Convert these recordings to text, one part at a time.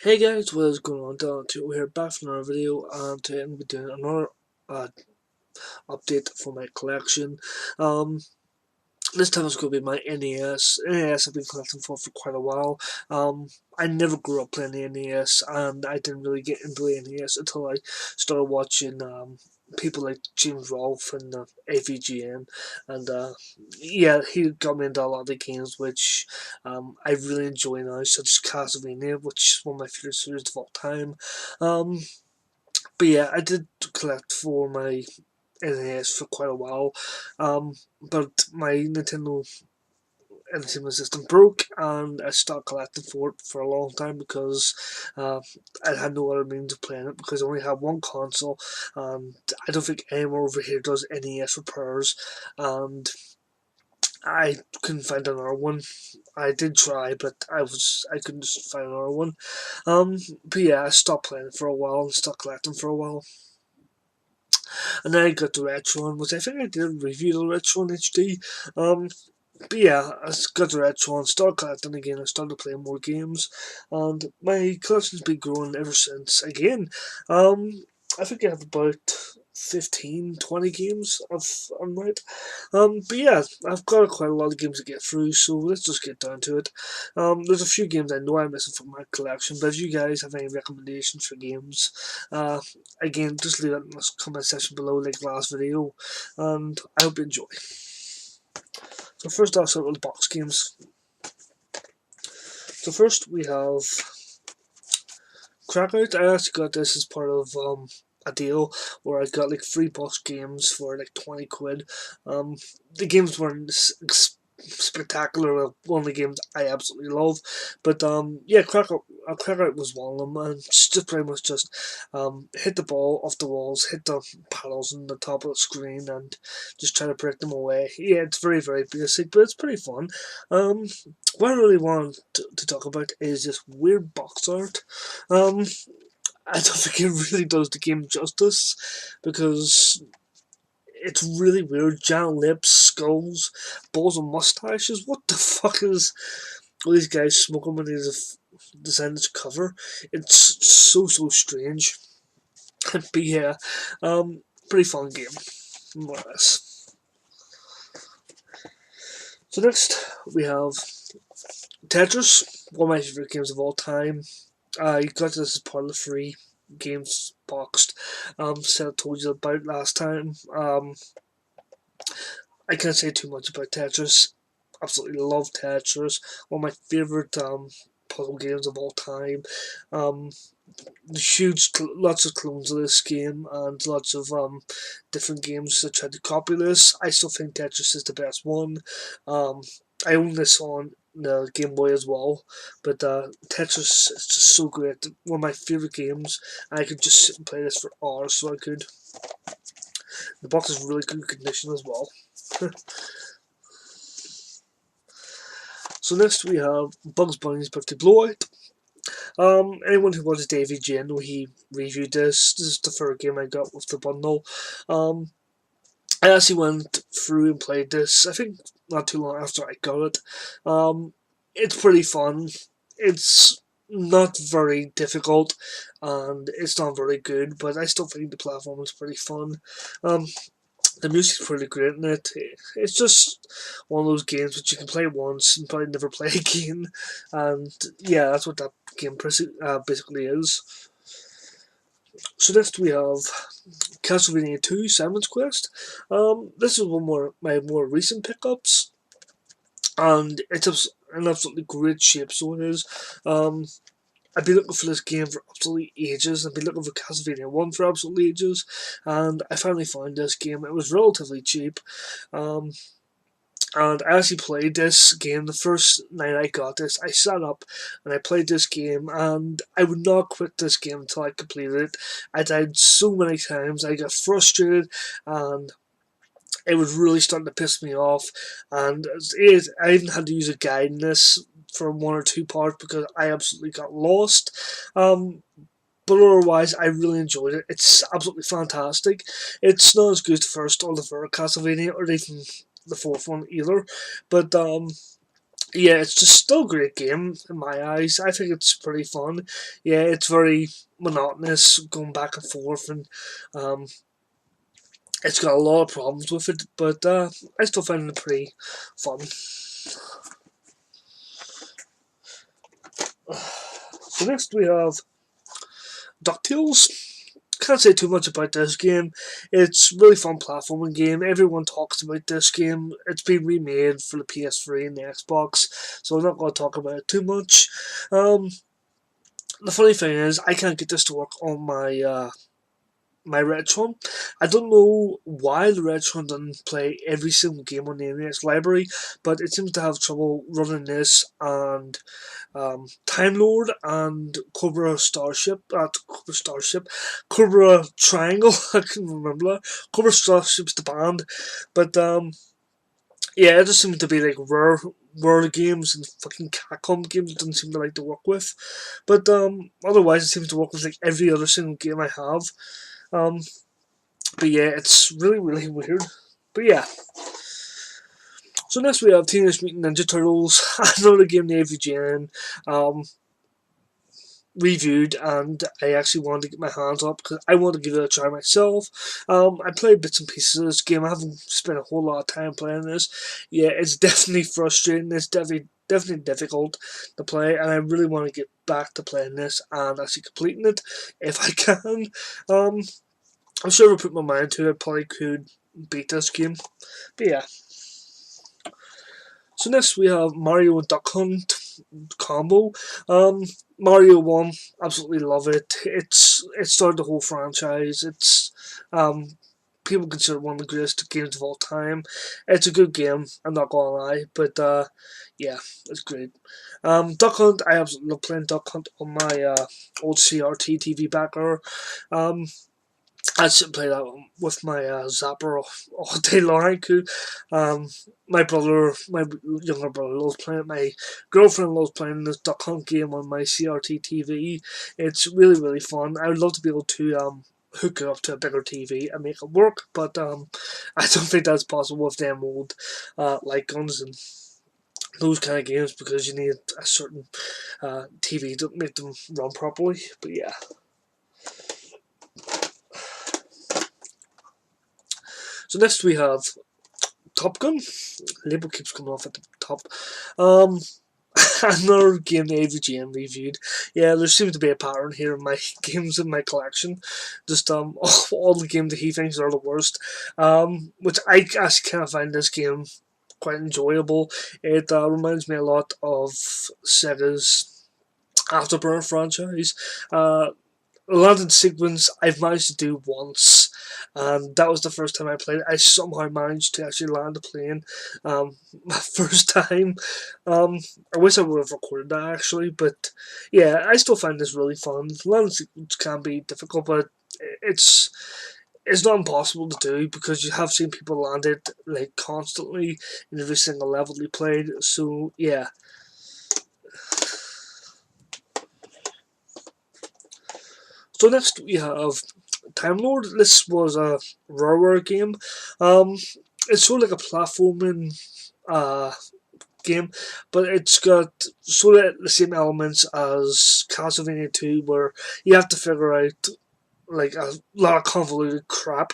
Hey guys, what is going on? We're back from another video, and today I'm going to be doing another uh, update for my collection. Um, this time it's going to be my NES. NES I've been collecting for quite a while. I never grew up playing the NES, and I didn't really get into the NES until I started watching people like James Rolfe and AVGN, and yeah, he got me into a lot of the games which I really enjoy now, such as Castlevania, which is one of my favorite series of all time. Um, but yeah, I did collect for my NES for quite a while, but my Nintendo Entertainment System broke, and I stopped collecting for it for a long time because uh, I had no other means of playing it because I only had one console, and I don't think anyone over here does NES repairs, and I couldn't find another one. I did try, but I couldn't just find another one. But yeah, I stopped playing for a while and stopped collecting for a while. And then I got the retro one, which I think I did review the retro in HD. Um, but yeah, I got the retro one, started collecting again, I started playing more games, and my collection's been growing ever since. Again, I think I have about 15, 20 games I'm right. But yeah, I've got quite a lot of games to get through, so let's just get down to it. There's a few games I know I'm missing from my collection, but if you guys have any recommendations for games, uh, again, just leave it in the comment section below, like last video, and I hope you enjoy. So first I'll start with the box games. So first we have Crackout. I actually got this as part of a deal where I got like 3 box games for like 20 quid. The games weren't spectacular, one of the games I absolutely love, but yeah, Crackout was one of them, and it's just pretty much just hit the ball off the walls, hit the paddles on the top of the screen, and just try to break them away. Yeah, it's very very basic, but it's pretty fun. Um, what I really want to talk about is this weird box art. Um, I don't think it really does the game justice because it's really weird. Giant lips, skulls, balls, and mustaches. What the fuck is all these guys smoking when they design this cover? It's so strange. But yeah, pretty fun game, more or less. So next we have Tetris, one of my favorite games of all time. You got this as part of the free games boxed set I told you about last time. I can't say too much about Tetris. Absolutely love Tetris. One of my favorite puzzle games of all time. Um, lots of clones of this game and lots of different games that tried to copy this. I still think Tetris is the best one. Um, I own this on the Game Boy as well, but Tetris is just so great. One of my favorite games. I could just sit and play this for hours, so I could. The box is really good condition as well. So next we have Bugs Bunny's Birthday Blowout. Anyone who watches Davey J know he reviewed this. This is the third game I got with the bundle. Um, I actually went through and played this, I think not too long after I got it. It's pretty fun. It's not very difficult, and it's not very good, but I still think the platform is pretty fun. Um, the music's pretty great in it. It's just one of those games which you can play once and probably never play again. And yeah, that's what that game basically is. So next we have Castlevania 2 Simon's Quest. This is one more my more recent pickups, and it's an absolutely great shape, so it is. I've been looking for this game for absolutely ages. I've been looking for Castlevania 1 for absolutely ages, and I finally found this game. It was relatively cheap, um, and I actually played this game the first night I got this. I sat up and I played this game, and I would not quit this game until I completed it. I died so many times, I got frustrated, and it was really starting to piss me off. And I even had to use a guide in this for 1 or 2 parts because I absolutely got lost. Um, but otherwise, I really enjoyed it. It's absolutely fantastic. It's not as good as the first or the third Castlevania, or even the fourth one either. But yeah, it's just still a great game in my eyes. I think it's pretty fun. Yeah, it's very monotonous, going back and forth, and um, it's got a lot of problems with it, but I still find it pretty fun. So next we have DuckTales. Can't say too much about this game. It's a really fun platforming game. Everyone talks about this game. It's been remade for the PS3 and the Xbox, so I'm not going to talk about it too much. Um, the funny thing is, I can't get this to work on my Retron. I don't know why the Retron doesn't play every single game on the NES library, but it seems to have trouble running this and Time Lord and Cobra Triangle. I can remember that. Cobra Starship's the band, but yeah, it just seems to be like rare games and fucking Capcom games. It doesn't seem to like to work with, but otherwise it seems to work with like every other single game I have. Um, but yeah, it's really weird. But yeah, so next we have Teenage Mutant Ninja Turtles, another game the AVGN reviewed, and I actually wanted to get my hands up because I want to give it a try myself. I played bits and pieces of this game. I haven't spent a whole lot of time playing this. Yeah, it's definitely frustrating. It's definitely difficult to play, and I really want to get back to playing this and actually completing it if I can. Um, I'm sure if I put my mind to it, I probably could beat this game. But yeah. So next we have Mario and Duck Hunt combo. Um, Mario 1, absolutely love it. It started the whole franchise. It's people consider it one of the greatest games of all time. It's a good game, I'm not gonna lie, but yeah, it's great. Duck Hunt, I absolutely love playing Duck Hunt on my old CRT TV backer. Um, I sit and play that with my Zapper all day long. I could. My brother, my younger brother, loves playing it. My girlfriend loves playing this Duck Hunt game on my CRT TV. It's really fun. I would love to be able to hook it up to a bigger TV and make it work, but I don't think that's possible with them old light guns and those kind of games because you need a certain TV to make them run properly. But yeah. So next we have Top Gun. Label keeps coming off at the top. Um, another game the AVGN reviewed. Yeah, there seems to be a pattern here in my games in my collection. Just all the games that he thinks are the worst. Which I actually kind of find this game quite enjoyable. It reminds me a lot of Sega's Afterburner franchise. Landing sequence I've managed to do once, and that was the first time I played it. I somehow managed to actually land a plane, my first time. Um, I wish I would have recorded that actually, but yeah, I still find this really fun. Landing sequence can be difficult, but it's it's not impossible to do because you have seen people land it like constantly in every single level they played. So yeah. So next we have Time Lord. This was a rareware game. Um, it's sort of like a platforming uh, game, but it's got sort of the same elements as Castlevania 2, where you have to figure out like a lot of convoluted crap.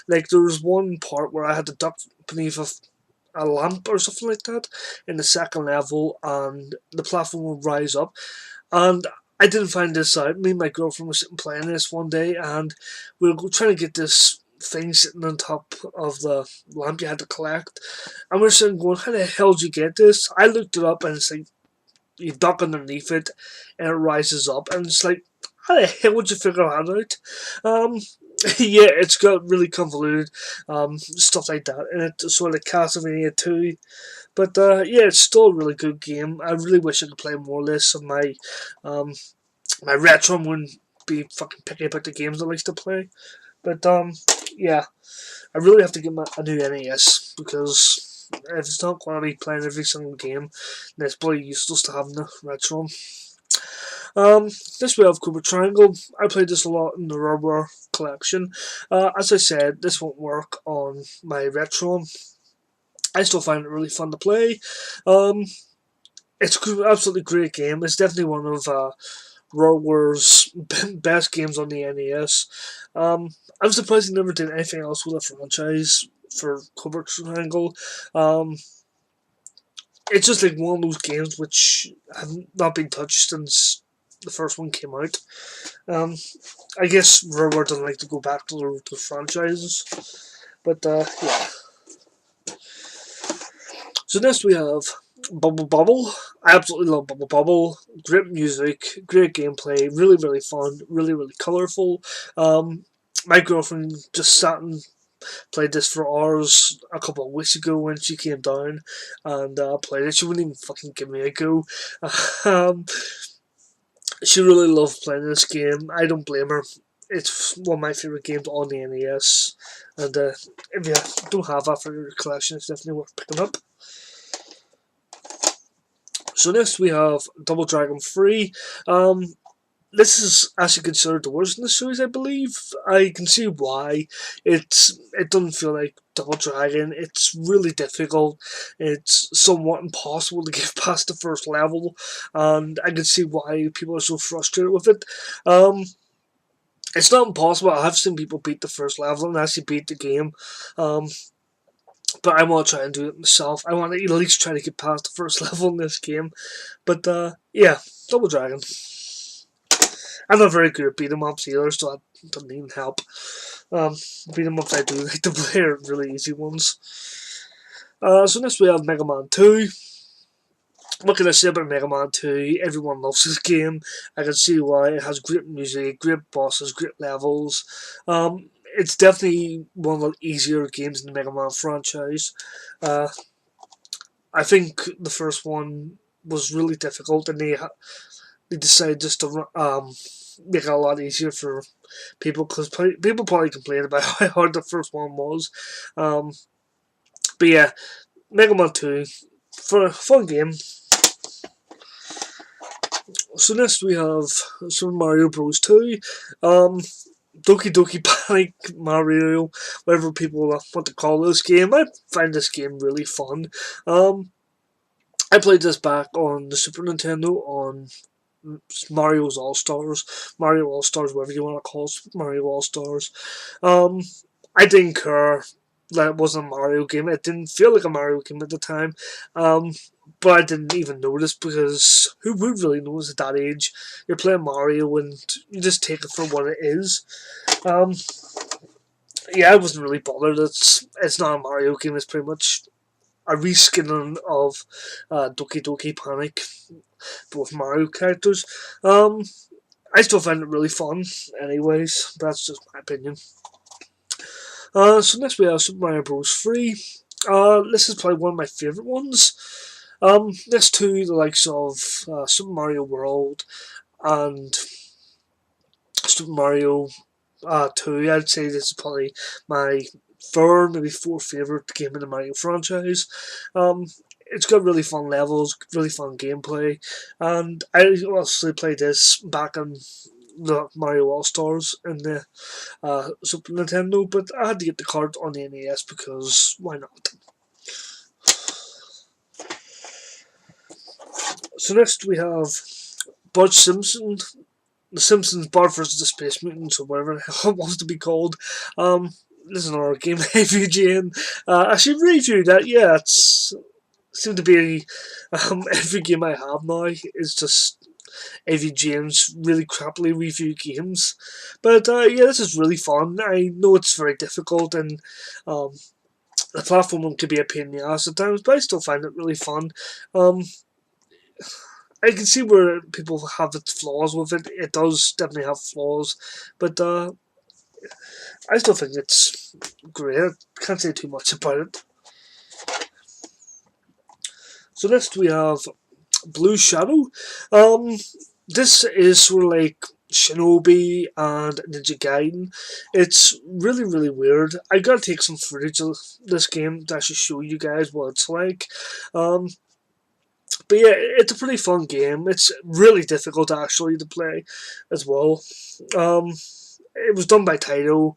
Like there was one part where I had to duck beneath a lamp or something like that in the second level, and the platform would rise up. And I didn't find this out. Me and my girlfriend were sitting playing this one day, and we were trying to get this thing sitting on top of the lamp you had to collect. And we are sitting going, how the hell did you get this? I looked it up, and it's like, you duck underneath it, and it rises up. And it's like, how the hell would you figure that out? Um, yeah, it's got really convoluted stuff like that. And it's sort of like Castlevania 2. But yeah, it's still a really good game. I really wish I could play more of this, and um, my retro wouldn't be fucking picky about the games I like to play. But yeah, I really have to get a new NES because if it's not going to be playing every single game, then it's probably useless to have the retro. This way of Cobra Triangle, I played this a lot in the Rubber collection. As I said, this won't work on my retro. I still find it really fun to play. Um, it's absolutely great game. It's definitely one of Rareware's best games on the NES. I'm surprised he never did anything else with a franchise for Covert Triangle. Um, it's just like one of those games which have not been touched since the first one came out. Um, I guess Rareware doesn't like to go back to the franchises, but yeah. So next we have Bubble Bobble. I absolutely love Bubble Bobble. Great music, great gameplay, really fun, really colourful. My girlfriend just sat and played this for hours a couple of weeks ago when she came down and played it. She wouldn't even fucking give me a go. um, she really loved playing this game. I don't blame her. It's one of my favourite games on the NES, and if you don't have that for your collection, it's definitely worth picking up. So next we have Double Dragon 3. This is actually considered the worst in the series, I believe. I can see why. It doesn't feel like Double Dragon. It's really difficult. It's somewhat impossible to get past the first level, and I can see why people are so frustrated with it. It's not impossible. I have seen people beat the first level and actually beat the game. Um, but I want to try and do it myself. I want to at least try to get past the first level in this game. But yeah, Double Dragon. I'm not very good at beat 'em ups either, so that doesn't even help. Beat 'em ups I do like to play are really easy ones. So next we have Mega Man 2. What can I say about Mega Man 2? Everyone loves this game. I can see why. It has great music, great bosses, great levels. It's definitely one of the easier games in the Mega Man franchise. Uh, I think the first one was really difficult, and they decided just to make it a lot easier for people because people probably complained about how hard the first one was. Um, but yeah, Mega Man 2 for a fun game. So next we have Super Mario Bros. 2. Um, Doki Doki Panic Mario, whatever people want to call this game. I find this game really fun. I played this back on the Super Nintendo on Mario's All Stars, Mario All Stars, whatever you want to call it, Mario All Stars. Um, I didn't care that it wasn't a Mario game. It didn't feel like a Mario game at the time. Um, but I didn't even notice because who would really notice at that age? You're playing Mario and you just take it for what it is. Um, yeah, I wasn't really bothered. It's not a Mario game. It's pretty much a reskinning of Doki Doki Panic, but with Mario characters. I still find it really fun, anyways. That's just my opinion. So next we have Super Mario Bros. 3. This is probably one of my favourite ones. Next to the likes of Super Mario World and Super Mario 2, I'd say this is probably my third, maybe fourth favourite game in the Mario franchise. It's got really fun levels, really fun gameplay, and I also played this back on the Mario All Stars in the Super Nintendo, but I had to get the card on the NES because why not? So next we have Bud Simpson, the Simpsons Bud vs the Space Mutants, or whatever it wants to be called. This is another game AVG, I should review that. Yeah, it's seemed to be every game I have now is just AVGM's really crappily reviewed games. But yeah, this is really fun. I know it's very difficult and um, the platforming can be a pain in the ass at times, but I still find it really fun. Um, I can see where people have its flaws with it. It does definitely have flaws, but I still think it's great. I can't say too much about it. So next we have Blue Shadow. Um, this is sort of like Shinobi and Ninja Gaiden. It's really weird. I gotta take some footage of this game to actually show you guys what it's like. Um, but yeah, it's a pretty fun game. It's really difficult actually to play as well. Um, it was done by Taito.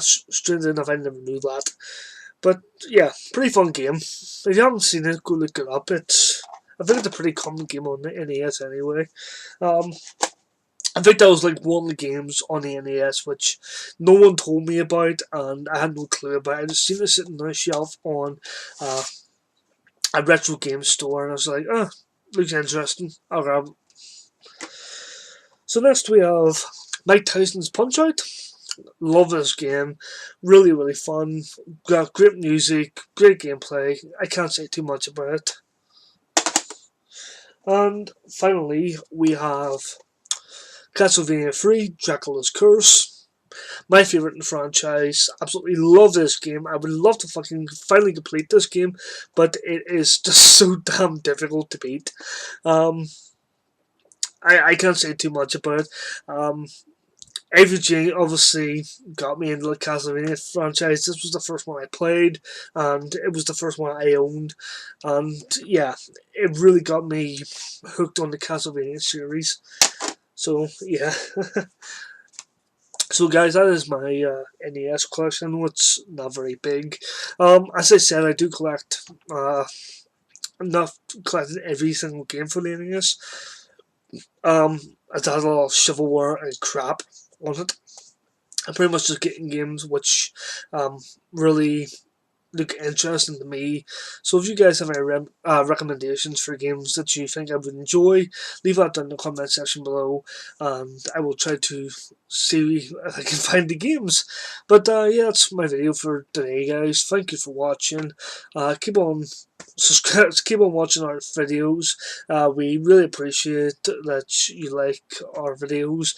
Strangely enough, I never knew that. But yeah, pretty fun game. If you haven't seen it, go look it up. I think it's a pretty common game on the NES anyway. Um, I think that was like one of the games on the NES which no one told me about, and I had no clue about. I just seen it sitting on a shelf on uh, a retro game store, and I was like, "Ah, looks interesting. I'll grab it." So next we have Mike Tyson's Punch Out. Love this game, really really fun. Got great music, great gameplay. I can't say too much about it. And finally, we have Castlevania 3, Dracula's Curse. My favourite in the franchise. Absolutely love this game. I would love to fucking finally complete this game, but it is just so damn difficult to beat. Um, I can't say too much about it. AVG obviously got me into the Castlevania franchise. This was the first one I played, and it was the first one I owned. And yeah, it really got me hooked on the Castlevania series. So yeah. So guys, that is my NES collection. It's not very big. As I said, I do collect not collecting every single game for the NES. It has a lot of shovelware and crap on it. I'm pretty much just getting games which really look interesting to me. So if you guys have any recommendations for games that you think I would enjoy, leave that down in the comment section below, and I will try to see if I can find the games. But yeah, that's my video for today, guys. Thank you for watching. Keep on subscribe, keep on watching our videos. We really appreciate that you like our videos.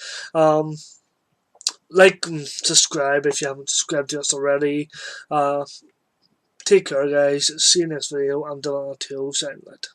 Like and subscribe if you haven't subscribed to us already. Take care, guys. See you next video. I'm Devil0020's.